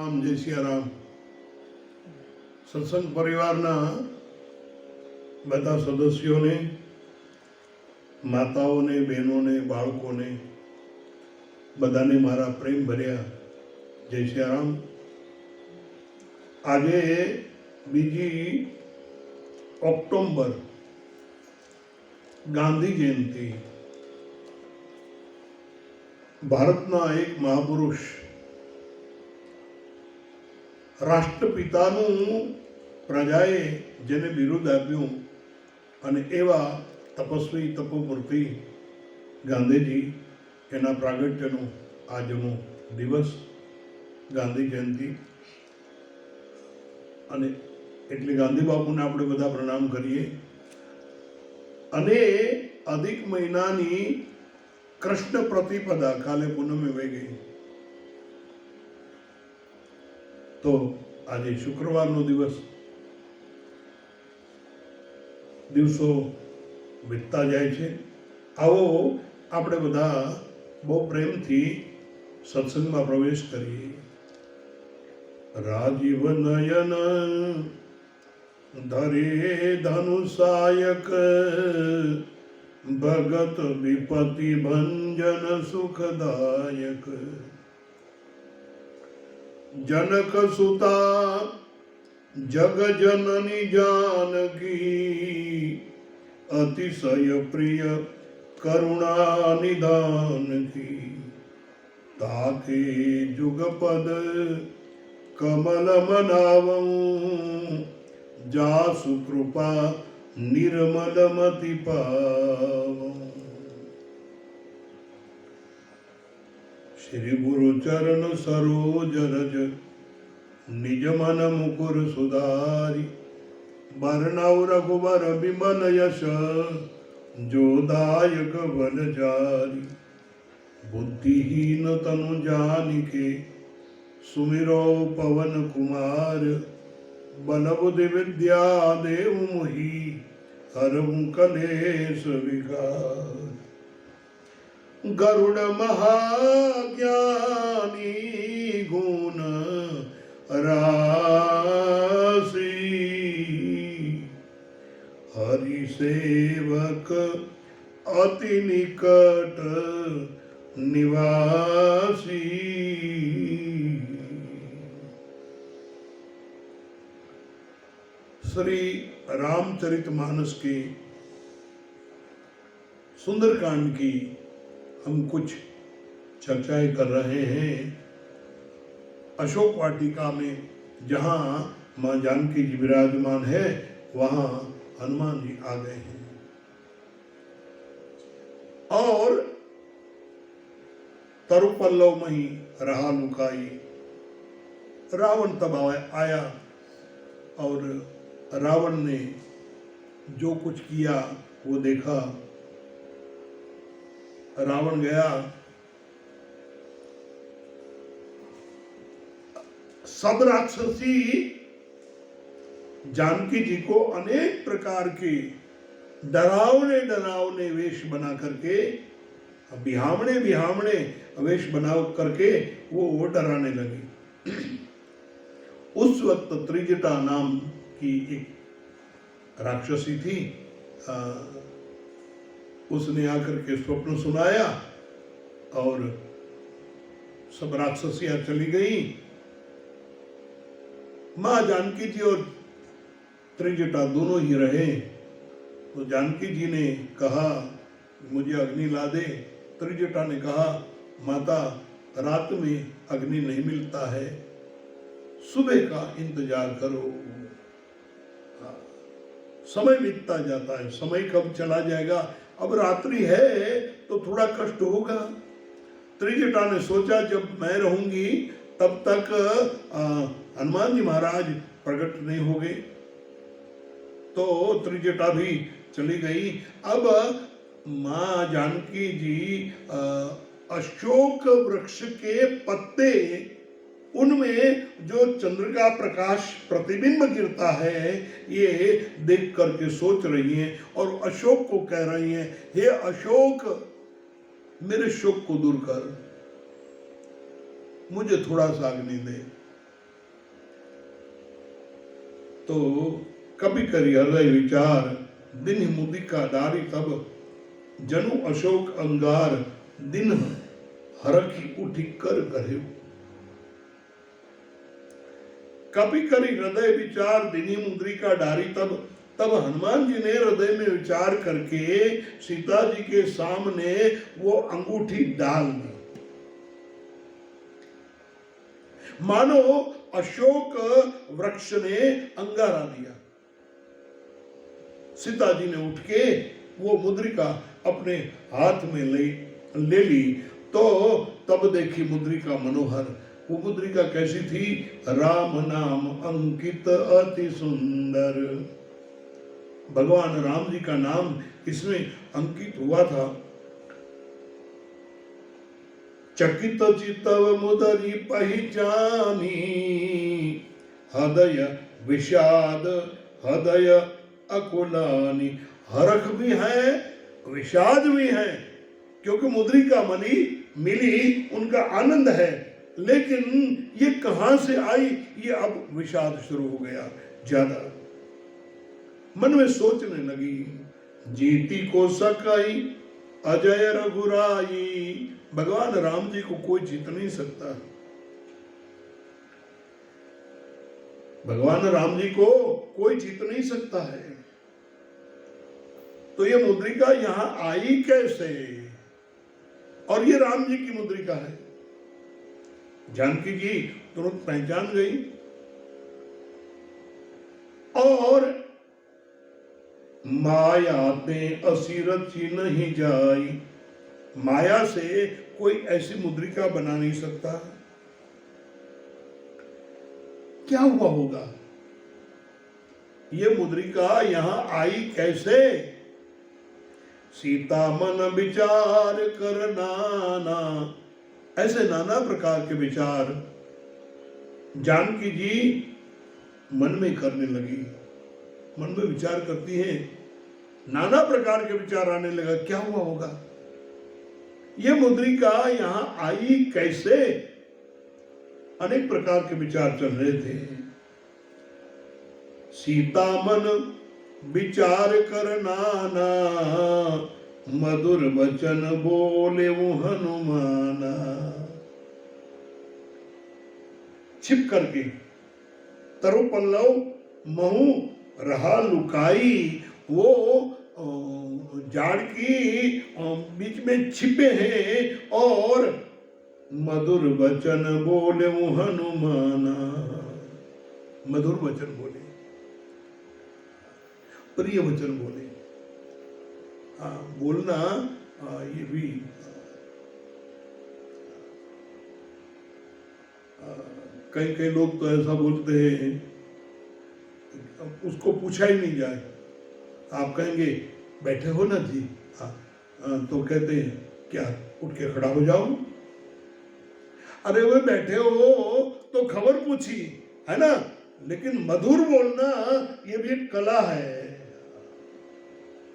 રામ જય સિયારામ. સત્સંગ પરિવારના બધા સદસ્યોને, માતાઓને, બહેનોને, બાળકોને બધાને મારા પ્રેમ ભર્યા જય સિયારામ. આજે 2 ઓક્ટોબર ગાંધી જયંતિ. ભારતના એક મહાપુરુષ, રાષ્ટ્રપિતાનું પ્રજાએ જેને બિરુદ આપ્યું અને એવા તપસ્વી તપોમૂર્તિ ગાંધીજી, એના પ્રાગટ્યનો આજનો દિવસ ગાંધી જયંતિ. અને એટલે ગાંધી બાપુને આપણે બધા પ્રણામ કરીએ. અને અધિક મહિનાની કૃષ્ણ પ્રતિપદા કાલે પૂનમે વહી ગઈ, તો આજે શુક્રવારનો દિવસ. દિવસો વીતતા જાય છે. આવો આપણે બધા બહુ પ્રેમથી સત્સંગમાં પ્રવેશ કરીએ. રાજીવ નયન ધરે ધનુષાયક, ભગત વિપતિ ભંજન સુખદાયક. जनक सुता जग जननी जानकी, अतिशय प्रिय करुणा निधान की. ताके जुगपद कमल मनावं, जासु कृपा निर्मल मति पावं. श्री गुरु चरण सरोज रज, निज मन मुकुर सुधारी. बरनौ रघुबर बिमल यश, जो दायक बल जारी. बुद्धिहीन तनु जानिके, सुमिरो पवन कुमार. बल बुद्धि विद्या देव मोहि, हरहु कलेश विकार. गरुड़ महाज्ञानी गुण राशि, हरि सेवक अति निकट निवासी. श्री रामचरितमानस की सुंदरकांड की हम कुछ चर्चाएं कर रहे हैं. अशोक वाटिका में जहाँ माँ जानकी जी विराजमान है, वहाँ हनुमान जी आ गए हैं. और तरुपल्लव में ही रहा लुकाई. रावण तब आया और रावण ने जो कुछ किया वो देखा. रावण गया, सब राक्षसी जानकी जी को अनेक प्रकार के डरावने डरावने वेश बना करके, बिहामणे बिहामणे वेश बना करके वो डराने लगे. उस वक्त त्रिजटा नाम की एक राक्षसी थी. उसने आकर के स्वप्न सुनाया और सब राक्षसियां चली गई. मां जानकी जी और त्रिजटा दोनों ही रहे. तो जानकी जी ने कहा मुझे अग्नि ला दे. त्रिजटा ने कहा माता रात में अग्नि नहीं मिलता है, सुबह का इंतजार करो. समय बीतता जाता है, समय कब चला जाएगा, अब रात्रि है तो थोड़ा कष्ट होगा. त्रिजटा ने सोचा जब मैं रहूंगी तब तक हनुमान जी महाराज प्रकट नहीं होंगे. तो त्रिजटा भी चली गई. अब माँ जानकी जी अशोक वृक्ष के पत्ते, उनमें जो चंद्र का प्रकाश प्रतिबिंब गिरता है, ये देख करके सोच रही हैं और अशोक को कह रही हैं, हे अशोक मेरे शोक को दूर कर, मुझे थोड़ा सा अग्नि दे. तो कभी करी हृदय विचार, दिन मुदिका डारी तब, जनु अशोक अंगार, दिन हरखी उठी कर करे। कभी करी हृदय विचार, दिनी मुद्रिका डारी तब, तब हनुमान जी ने हृदय में विचार करके सीता जी के सामने वो अंगूठी डाल दी। मानो अशोक वृक्ष ने अंगारा दिया। सीता जी ने उठ के वो मुद्रिका अपने हाथ में ले ली। तो तब देखी मुद्रिका मनोहर। वो मुद्रिका कैसी थी? राम नाम अंकित अति सुंदर। भगवान राम जी का नाम इसमें अंकित हुआ था। चकित चितव मुदरी पहचानी, हृदय विषाद हृदय अकुलानी। हरख भी है, विषाद भी है, क्योंकि मुद्रिका मिली, उनका आनंद है, लेकिन ये कहां से आई? ये अब विषाद शुरू हो गया ज्यादा। मन में सोचने लगी, जीती को सकाई अजय रघुराई। भगवान राम जी को कोई जीत नहीं सकता। भगवान राम जी को कोई जीत नहीं सकता है। तो ये मुद्रिका यहां आई कैसे? और ये राम जी की मुद्रिका है। जानकी जी तुरंत पहचान गई और माया ते असी रची नहीं जाई। माया से कोई ऐसी मुद्रिका बना नहीं सकता। क्या हुआ होगा? ये मुद्रिका यहां आई कैसे? सीता मन विचार कर नाना। ऐसे नाना प्रकार के विचार जानकी जी मन में करने लगी। मन में विचार करती है, नाना प्रकार के विचार आने लगा। क्या हुआ होगा? ये मुद्रिका यहां आई कैसे? अनेक प्रकार के विचार चल रहे थे। सीता मन विचार कर नाना, मधुर वचन बोले वो हनुमाना। छिप करके तरु पल्लव महू रहा लुकाई। वो जाड़ की बीच में छिपे हैं और मधुर वचन बोले वो हनुमाना। मधुर वचन बोले, प्रिय वचन बोले। बोलना ये भी कई लोग तो ऐसा बोलते हैं, उसको पूछा ही नहीं जाए। आप कहेंगे बैठे हो ना जी, तो कहते हैं क्या उठ के खड़ा हो जाओ। अरे वो बैठे हो तो खबर पूछी है ना, लेकिन मधुर बोलना ये भी एक कला है।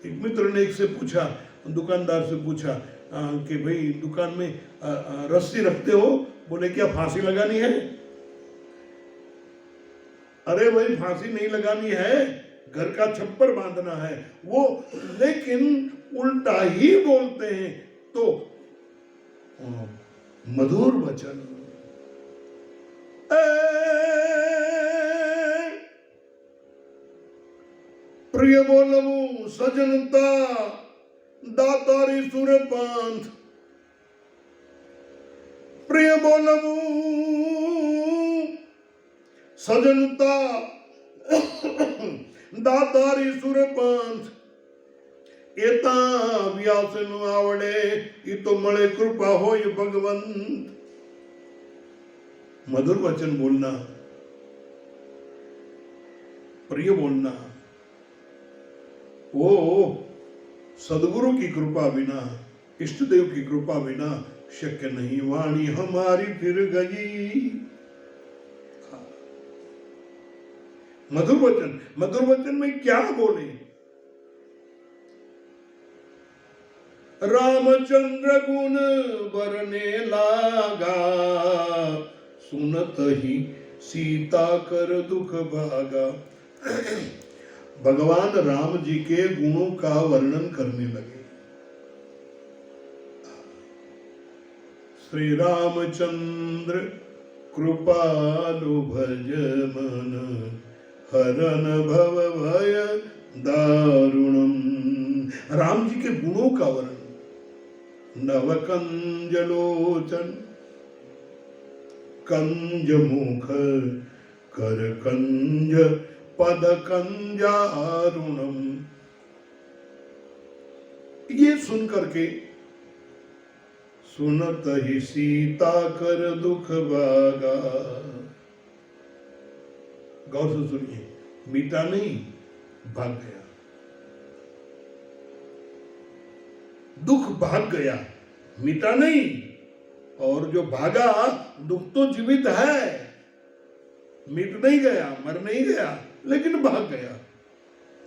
एक मित्र ने एक से पूछा, दुकानदार से पूछा कि भाई दुकान में रस्सी रखते हो? बोले क्या फांसी लगानी है? अरे भाई फांसी नहीं लगानी है, घर का छप्पर बांधना है वो। लेकिन उल्टा ही बोलते हैं तो मधुर वचन। प्रिय बोलमु सजनता दातारी सुरपांथ। प्रिय बोलमु सजनता दातारी सुरपांथ। एता व्यास नु आवड़े ये तो मळे कृपा होय भगवंत। मधुर वचन बोलना, प्रिय बोलना, वो सदगुरु की कृपा बिना, इष्ट देव की कृपा बिना शक्य नहीं। वाणी हमारी फिर गई। मधुर वचन, मधुर वचन में क्या बोले? रामचंद्र गुण बरने लागा, सुनत ही सीता कर दुख भागा। भगवान राम जी के गुणों का वर्णन करने लगे। श्री रामचंद्र कृपालु भज मन, हरन भव भय दारुणम। राम जी के गुणों का वर्णन। नवकंज लोचन, कंज मुख, कर कंज पद कंजारुणम। ये सुन करके सुनत ही सीता कर दुख भागा। गौर से सुनिए, मीठा नहीं, भाग गया, दुख भाग गया, मीठा नहीं। और जो भागा दुख तो जीवित है, मिट नहीं गया, मर नहीं गया, लेकिन भाग गया।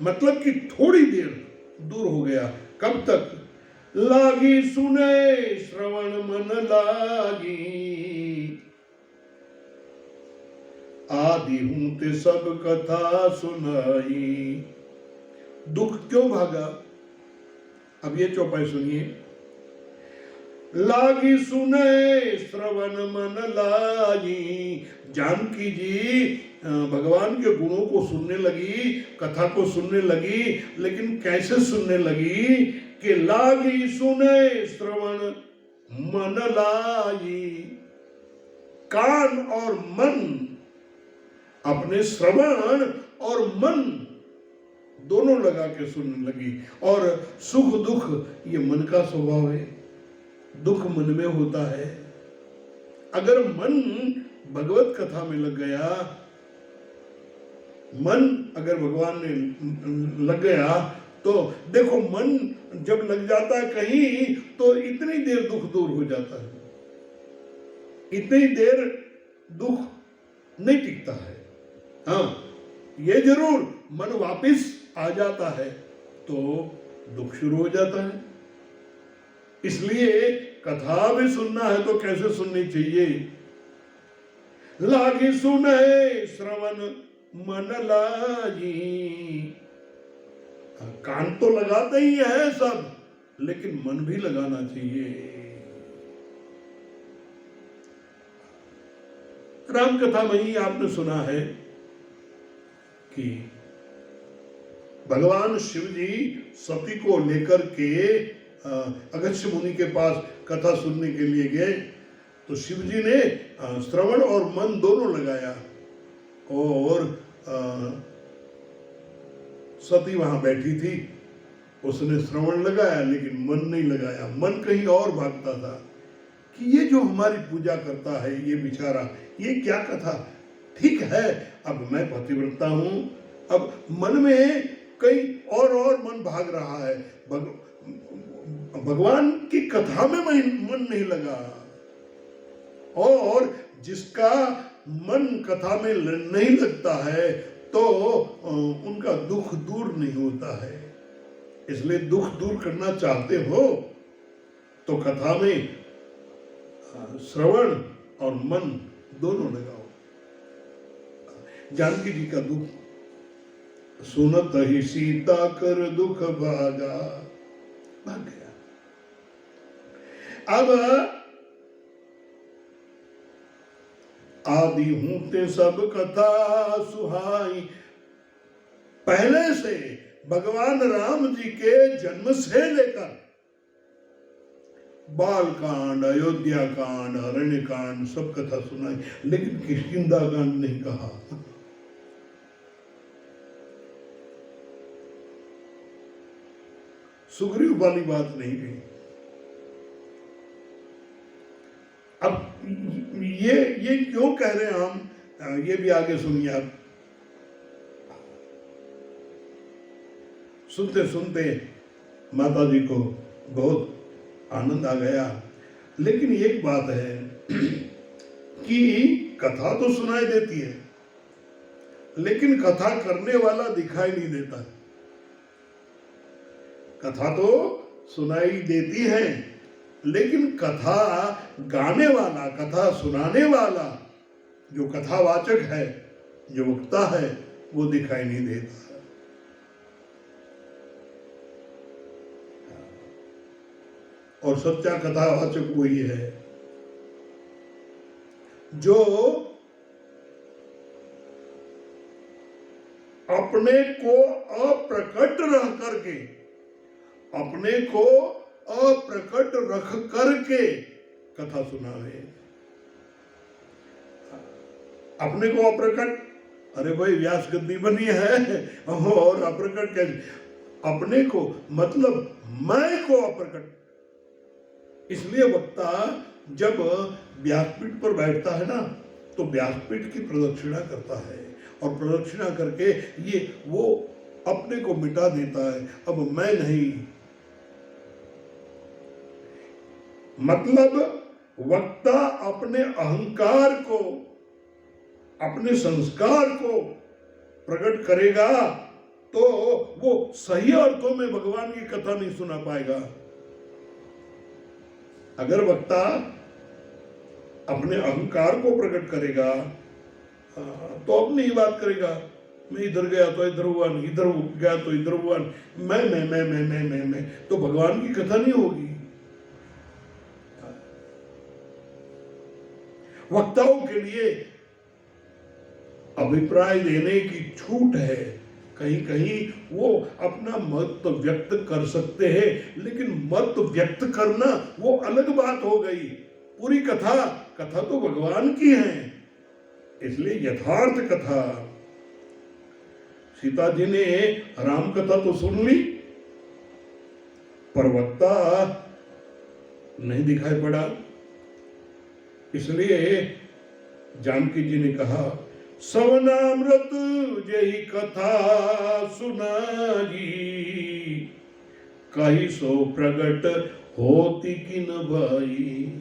मतलब कि थोड़ी देर दूर हो गया। कब तक? लागी सुने श्रवण मन लागी, आदि हूं ते सब कथा सुनाई। दुख क्यों भागा? अब ये चौपाई सुनिए। लागी सुने श्रवण मन लागी, जानकी जी भगवान के गुणों को सुनने लगी, कथा को सुनने लगी, लेकिन कैसे सुनने लगी कि लागी सुने श्रवण मन लागी। कान और मन, अपने श्रवण और मन दोनों लगा के सुनने लगी। और सुख दुख ये मन का स्वभाव है, दुख मन में होता है। अगर मन भगवत कथा में लग गया, मन अगर भगवान ने लग गया, तो देखो मन जब लग जाता है कहीं, तो इतनी देर दुख दूर हो जाता है, इतनी देर दुख नहीं टिकता है। हाँ, ये जरूर मन वापिस आ जाता है तो दुख शुरू हो जाता है। इसलिए कथा भी सुनना है तो कैसे सुननी चाहिए? लागी सुने श्रवण मन लागी। कान तो लगाते ही है सब, लेकिन मन भी लगाना चाहिए। राम कथा में ही आपने सुना है कि भगवान शिव जी सती को लेकर के अगस्त्य मुनि के पास कथा सुनने के लिए गए। तो शिव जी ने श्रवण और मन दोनों लगाया, और सती वहां बैठी थी, उसने श्रवण लगाया लेकिन मन नहीं लगाया। मन कहीं और भागता था कि ये जो हमारी पूजा करता है ये बेचारा, ये क्या कथा। ठीक है, अब मैं पतिव्रता हूं, अब मन में कहीं और मन भाग रहा है, भगवान की कथा में मन नहीं लगा। और जिसका मन कथा में नहीं लगता है तो उनका दुख दूर नहीं होता है। इसलिए दुख दूर करना चाहते हो तो कथा में श्रवण और मन दोनों लगाओ। जानकी जी का दुख सुनत ही सीता कर दुख भागा, भाग गया। अब आदि हूं ते सब कथा सुहाई। पहले से भगवान राम जी के जन्म से लेकर बाल कांड, अयोध्या कांड, अरण्य कांड सब कथा सुनाई, लेकिन किष्किंधा कांड नहीं कहा। सुग्रीव वाली बात नहीं कही। अब ये क्यों कह रहे हैं हम, ये भी आगे सुनिए आप। सुनते सुनते माता जी को बहुत आनंद आ गया। लेकिन एक बात है कि कथा तो सुनाई देती है, लेकिन कथा करने वाला दिखाई नहीं देता। कथा तो सुनाई देती है, लेकिन कथा गाने वाला, कथा सुनाने वाला, जो कथावाचक है, जो वक्ता है, वो दिखाई नहीं देता। और सच्चा कथावाचक वही है जो अपने को अप्रकट रह करके, अपने को अप्रकट रख करके कथा सुनावे। अपने को अप्रकट, अरे भाई व्यास गद्दी बनी है और अप्रकट कैसे? अपने को मतलब मैं को अप्रकट। इसलिए वक्ता जब व्यासपीठ पर बैठता है ना, तो व्यासपीठ की प्रदक्षिणा करता है और प्रदक्षिणा करके ये वो अपने को मिटा देता है। अब मैं नहीं, मतलब वक्ता अपने अहंकार को, अपने संस्कार को प्रकट करेगा तो वो सही अर्थों में भगवान की कथा नहीं सुना पाएगा। अगर वक्ता अपने अहंकार को प्रकट करेगा तो अपनी ही बात करेगा। मैं इधर गया तो इधर हुआ, इधर गया तो इधर हुआ, मैं, तो भगवान की कथा नहीं होगी। वक्ताओं के लिए अभिप्राय देने की छूट है। कहीं कहीं वो अपना मत व्यक्त कर सकते हैं, लेकिन मत व्यक्त करना वो अलग बात हो गई। पूरी कथा तो भगवान की है, इसलिए यथार्थ कथा। सीता जी ने राम कथा तो सुन ली, पर वक्ता नहीं दिखाई पड़ा। इसलिए जानकी जी ने कहा, सवनामृत जही कथा सुनाई, कही सो प्रगट होती कि न भाई।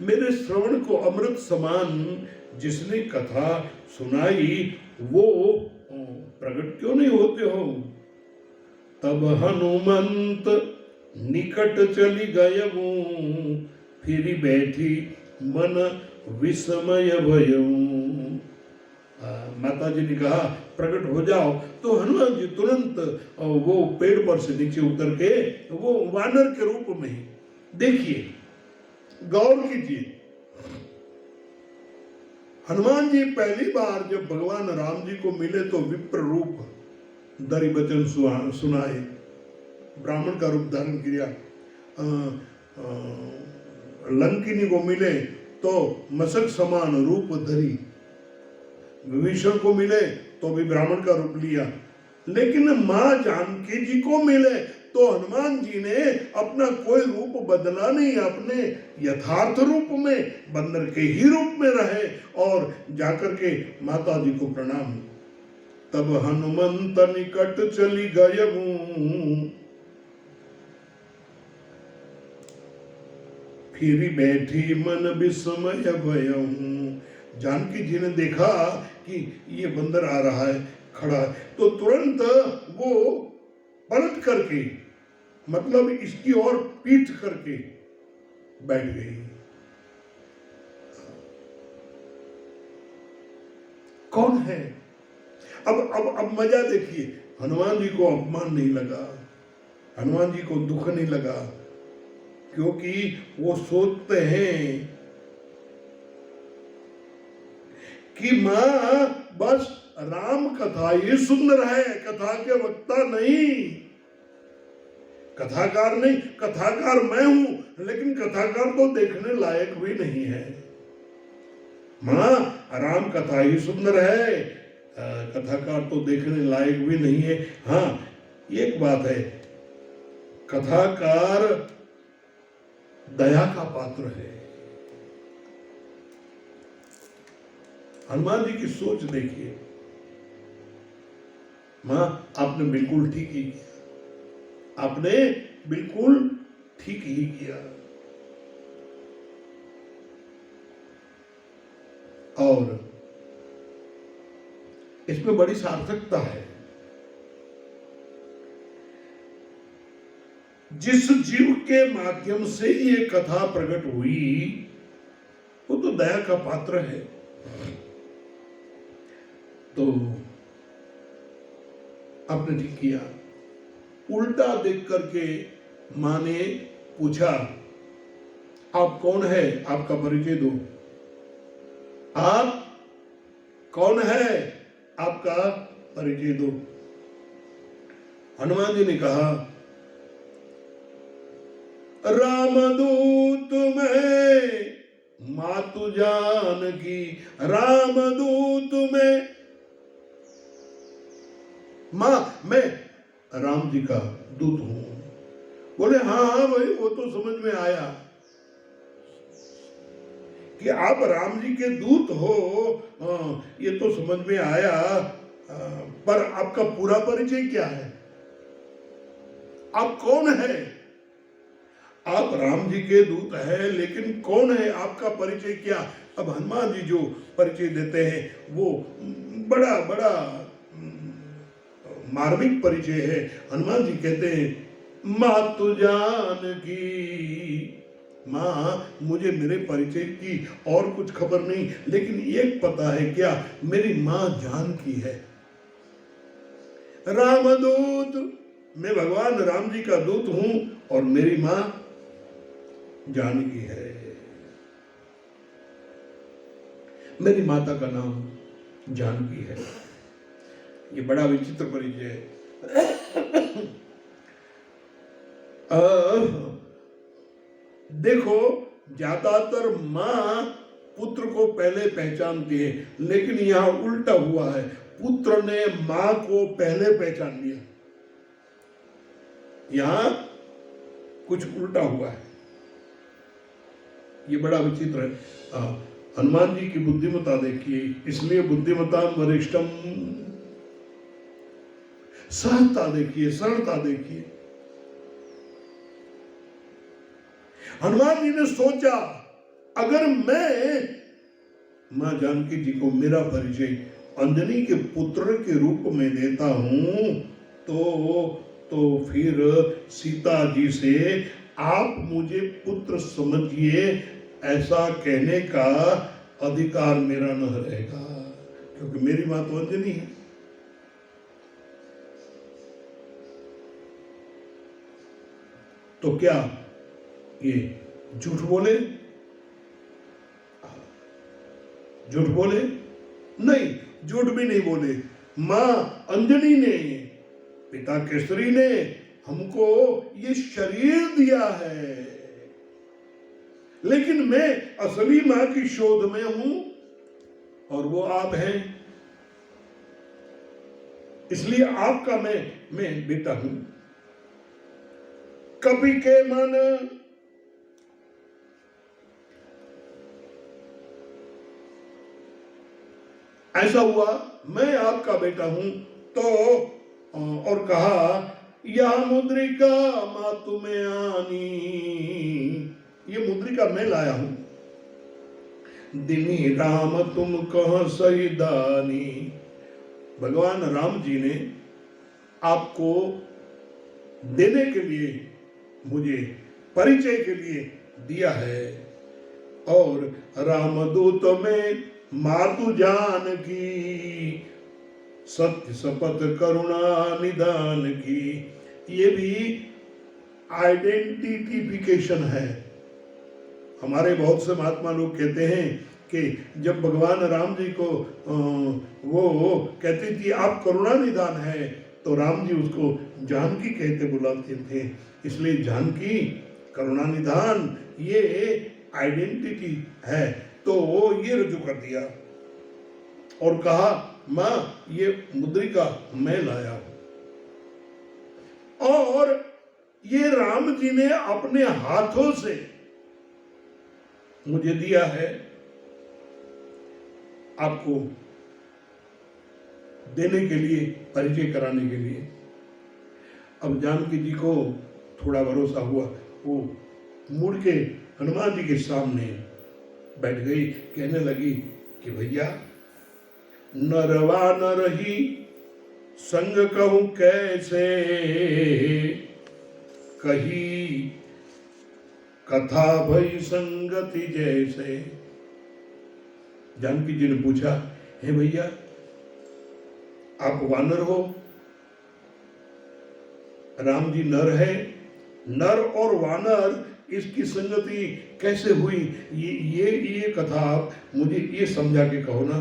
मेरे श्रवण को अमृत समान जिसने कथा सुनाई, वो प्रकट क्यों नहीं होते हो? तब हनुमंत निकट चली गयऊं, फिर बैठी मन विस्मय भयऊं। माता जी ने कहा प्रकट हो जाओ, तो हनुमान जी तुरंत वो पेड़ पर से नीचे उतर के वो वानर के रूप में ही, देखिए गौर कीजिए, हनुमान जी पहली बार जब भगवान राम जी को मिले तो विप्र रूप दरी वचन सुनाए, ब्राह्मण का रूप धारण किया। लंकिनी को मिले तो मशक समान रूप धरी, विभीषण को मिले तो भी ब्राह्मण का रूप लिया। लेकिन मां जानकी जी को मिले तो हनुमान जी ने अपना कोई रूप बदला नहीं, अपने यथार्थ रूप में बंदर के ही रूप में रहे और जाकर के माता जी को प्रणाम। तब हनुमंत निकट चली गयऊं, फिर बैठी मन विस्मय भयऊं। जानकी जी ने देखा कि ये बंदर आ रहा है, खड़ा है, तो तुरंत वो पलट करके, मतलब इसकी ओर पीठ करके बैठ गई। कौन है? अब मजा देखिए, हनुमान जी को अपमान नहीं लगा, हनुमान जी को दुख नहीं लगा, क्योंकि वो सोचते हैं कि मां बस राम कथा ही सुंदर है, कथा के वक्ता नहीं, कथाकार नहीं। कथाकार मैं हूं, लेकिन कथाकार तो देखने लायक भी नहीं है। मां राम कथा ही सुंदर है, कथाकार तो देखने लायक भी नहीं है। हाँ, एक बात है, कथाकार दया का पात्र है। हनुमान जी की सोच देखिए, मां आपने बिल्कुल ठीक ही किया, आपने बिल्कुल ठीक ही किया। और इसमें बड़ी सार्थकता है। जिस जीव के माध्यम से ये कथा प्रकट हुई वो तो दया का पात्र है। तो आपने ठीक किया। उल्टा देख करके माँ ने पूछा, आप कौन है, आपका परिचय दो। आप कौन है, आपका परिचय दो। हनुमान जी ने कहा, रामदूत मैं मातु जानकी, रामदूत मैं, मां मैं राम जी का दूत हूं। बोले हाँ हाँ भाई, वो तो समझ में आया कि आप राम जी के दूत हो, ये तो समझ में आया, पर आपका पूरा परिचय क्या है, आप कौन है? आप राम जी के दूत है, लेकिन कौन है, आपका परिचय क्या? अब हनुमान जी जो परिचय देते हैं वो बड़ा बड़ा मार्मिक परिचय है। हनुमान जी कहते हैं, मातु जानकी, माँ मुझे मेरे परिचय की और कुछ खबर नहीं, लेकिन एक पता है, क्या? मेरी माँ जानकी है। रामदूत, मैं भगवान राम जी का दूत हूं और मेरी माँ जानकी है। मेरी माता का नाम जानकी है। ये बड़ा विचित्र परिचय है। देखो, ज्यादातर माँ पुत्र को पहले पहचानती है, लेकिन यहां उल्टा हुआ है, पुत्र ने माँ को पहले पहचान लिया। यहां कुछ उल्टा हुआ है, ये बड़ा विचित्र है। हनुमान जी की बुद्धिमत्ता देखिए, इसलिए बुद्धिमत्ता वरिष्ठम, सहजता देखिए, सरलता देखिए। हनुमान जी ने सोचा, अगर मैं मां जानकी जी को मेरा परिचय अंजनी के पुत्र के रूप में देता हूं, तो फिर सीता जी से आप मुझे पुत्र समझिए ऐसा कहने का अधिकार मेरा न रहेगा, क्योंकि मेरी मां तो अंजनी है। तो क्या ये झूठ बोले? झूठ बोले? नहीं, झूठ भी नहीं बोले। मां अंजनी ने, पिता केसरी ने हमको ये शरीर दिया है, लेकिन मैं असली मां की शोध में हूं और वो आप हैं, इसलिए आपका मैं बेटा हूं। कपि के मन, ऐसा हुआ, मैं आपका बेटा हूं। तो और कहा, यह मुद्रिका मातु में आनी, ये मुद्रिका मैं लाया हूं। दिनी राम तुम कह सही दानी, भगवान राम जी ने आपको देने के लिए, मुझे परिचय के लिए दिया है। और रामदूत में मातु जानकी, सत्य शपथ करुणा निदान की, ये भी आइडेंटिफिकेशन है। हमारे बहुत से महात्मा लोग कहते हैं कि जब भगवान राम जी को वो कहती थी आप करुणा निदान है, तो राम जी उसको जानकी कहते बुलाते थे, इसलिए जानकी करुणा निदान ये आइडेंटिटी है। तो ये रुजू कर दिया और कहा, मां ये मुद्रिका मैं लाया हूं और ये राम जी ने अपने हाथों से मुझे दिया है आपको देने के लिए, परिचय कराने के लिए। अब जानकी जी को थोड़ा भरोसा हुआ, वो मुड़ के हनुमान जी के सामने बैठ गई, कहने लगी कि भैया नरवा न रही संग कहूं कैसे, कही कथा भई संगति जैसे। जानकी जी ने पूछा, हे भैया आप वानर हो, राम जी नर है, नर और वानर इसकी संगति कैसे हुई, ये कथा आप मुझे ये समझा के कहो ना।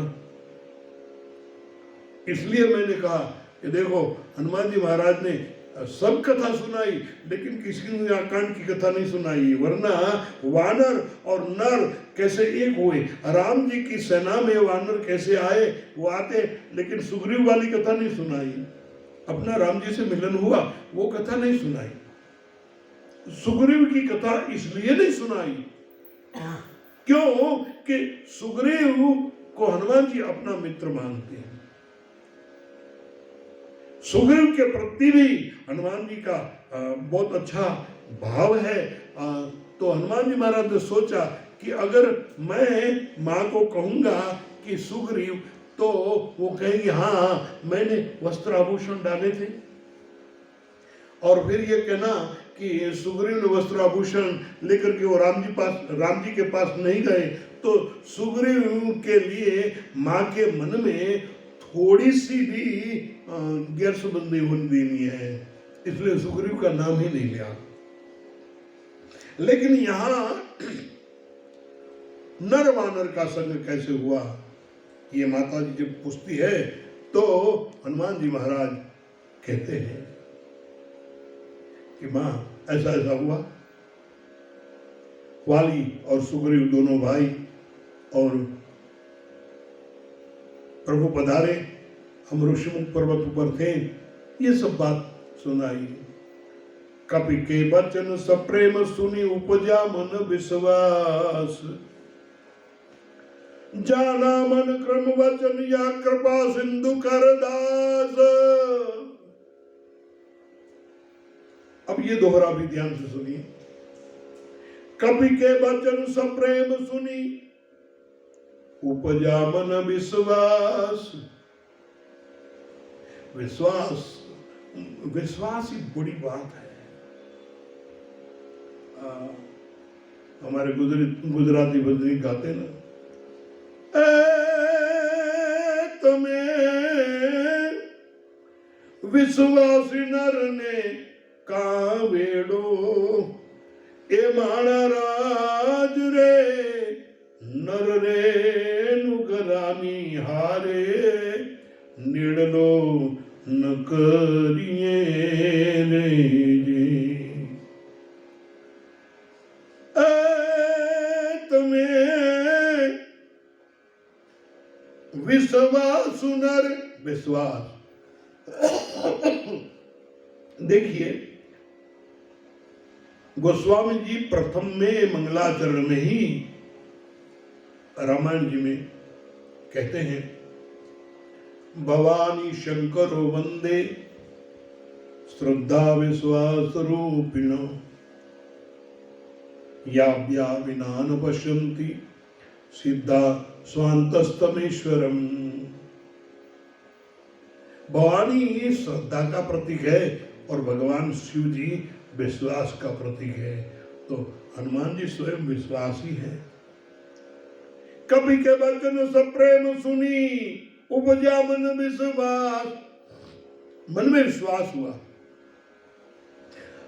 इसलिए मैंने कहा कि देखो हनुमान जी महाराज ने सब कथा सुनाई, लेकिन किसी ने आकांड की कथा नहीं सुनाई, वरना वानर और नर कैसे एक हुए, राम जी की सेना में वानर कैसे आए, वो आते, लेकिन सुग्रीव वाली कथा नहीं सुनाई। अपना राम जी से मिलन हुआ वो कथा नहीं सुनाई। सुग्रीव की कथा इसलिए नहीं सुनाई क्यों कि सुग्रीव को हनुमान जी अपना मित्र मानते हैं। सुग्रीव के प्रति भी हनुमान जी का बहुत अच्छा भाव है। तो हनुमान जी महाराज ने सोचा कि अगर मैं माँ को कहूंगा कि सुग्रीव, तो वो कहेंगे हाँ मैंने वस्त्र आभूषण डाले थे, और फिर ये कहना कि सुग्रीव ने वस्त्र आभूषण लेकर के वो राम जी के पास नहीं गए, तो सुग्रीव के लिए माँ के मन में थोड़ी सी भी गैरसबंदी होने देनी है, इसलिए सुग्रीव का नाम ही नहीं लिया। लेकिन यहां नर वानर का संग कैसे हुआ, ये माता जी जब पूछती है तो हनुमान जी महाराज कहते हैं कि मां ऐसा ऐसा हुआ, वाली और सुग्रीव दोनों भाई और प्रभु पधारे, हम ऋषिमुख पर्वत ऊपर थे, ये सब बात सुनाई। कपि के वचन सप्रेम सुनी उपजा मन विश्वास, जाना मन क्रम वचन या कृपा सिंधु कर दास। अब ये दोहरा भी ध्यान से सुनिए। कपि के वचन सप्रेम सुनी उपजा मन विश्वास। विश्वास, विश्वास ही बड़ी बात है। हमारे गुजराती भजनी गाते ना, तुम्हें विश्वासी नर ने कावेड़ो, ए माणा राज रे नर रे नुगरानी हारे, निडलो न करिए रे जी। तुम्हें विश्वास नर, विश्वास देखिए गोस्वामी जी प्रथम में मंगलाचरण में ही रामायण जी में कहते हैं, भवानी शंकर वंदे श्रद्धा विश्वास रूपिण, याव्या विना न पश्यन्ति सिद्धा स्वांतस्तमेश्वरम। भवानी श्रद्धा का प्रतीक है और भगवान शिव जी विश्वास का प्रतीक है, तो हनुमान जी स्वयं विश्वासी है। कपि के वचन सप्रेम सुनी उपजा मन विश्वास, मन में विश्वास हुआ।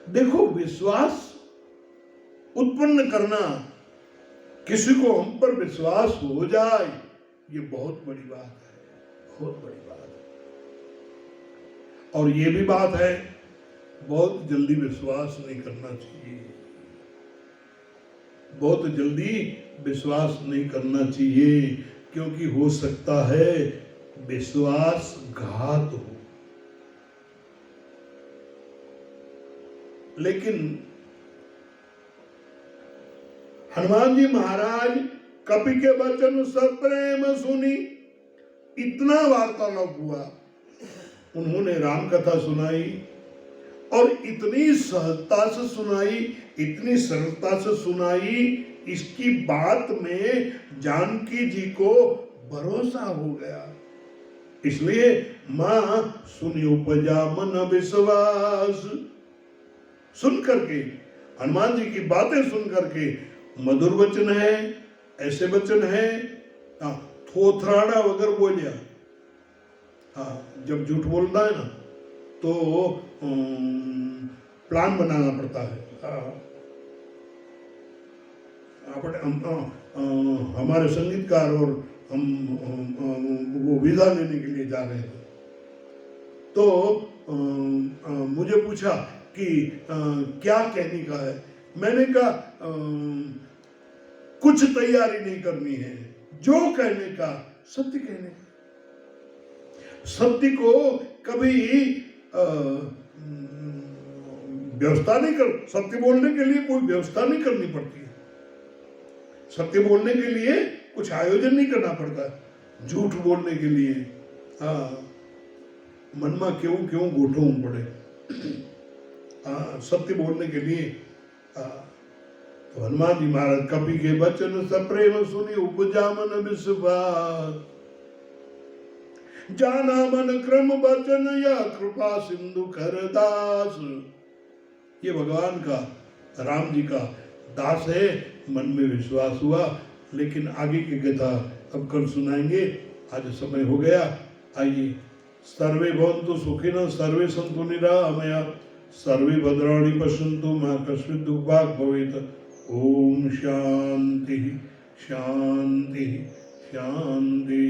देखो विश्वास उत्पन्न करना, किसी को हम पर विश्वास हो जाए, ये बहुत बड़ी बात है, बहुत बड़ी बात है। और ये भी बात है, बहुत जल्दी विश्वास नहीं करना चाहिए, बहुत जल्दी विश्वास नहीं करना चाहिए, क्योंकि हो सकता है विश्वासघात हो। लेकिन हनुमान जी महाराज कपि के वचन सप्रेम सुनी, इतना वार्तालाप हुआ, उन्होंने राम कथा सुनाई और इतनी सहजता से सुनाई, इतनी सरलता से सुनाई, इसकी बात में जानकी जी को भरोसा हो गया। इसलिए मां सुनी उपजा मन विश्वास, सुन करके हनुमान जी की बातें सुन करके, मधुर वचन है, ऐसे वचन है, थोथराड़ा वगैरह बोलिया। हाँ, जब झूठ बोलता है ना तो प्लान बनाना पड़ता है। हमारे संगीतकार और हम वो वीज़ा लेने के लिए जा रहे थे, तो मुझे पूछा कि क्या कहने का है। मैंने कहा कुछ तैयारी नहीं करनी है, जो कहने का सत्य कहने का। सत्य को कभी व्यवस्था नहीं कर, सत्य बोलने के लिए कोई व्यवस्था नहीं करनी पड़ती है। सत्य बोलने के लिए कुछ आयोजन नहीं करना पड़ता। झूठ बोलने के लिए मन में क्यों क्यों गोठों पड़े। सत्य बोलने के लिए तो हनुमान जी महाराज कपि के वचन सप्रेम सुनी उपजा मन विश्वास, जाना मन क्रम वचन या कृपा सिंधु कर दास। ये भगवान का, राम जी का दास है, मन में विश्वास हुआ। लेकिन आगे की कथा अब कल सुनाएंगे, आज समय हो गया। आइए, सर्वे भवन्तु सुखिनः, सर्वे सन्तु निरामया, सर्वे भद्राणि पश्यन्तु मा कश्चित् दुःखभाग् भवेत्। ओम शांति शांति शांति।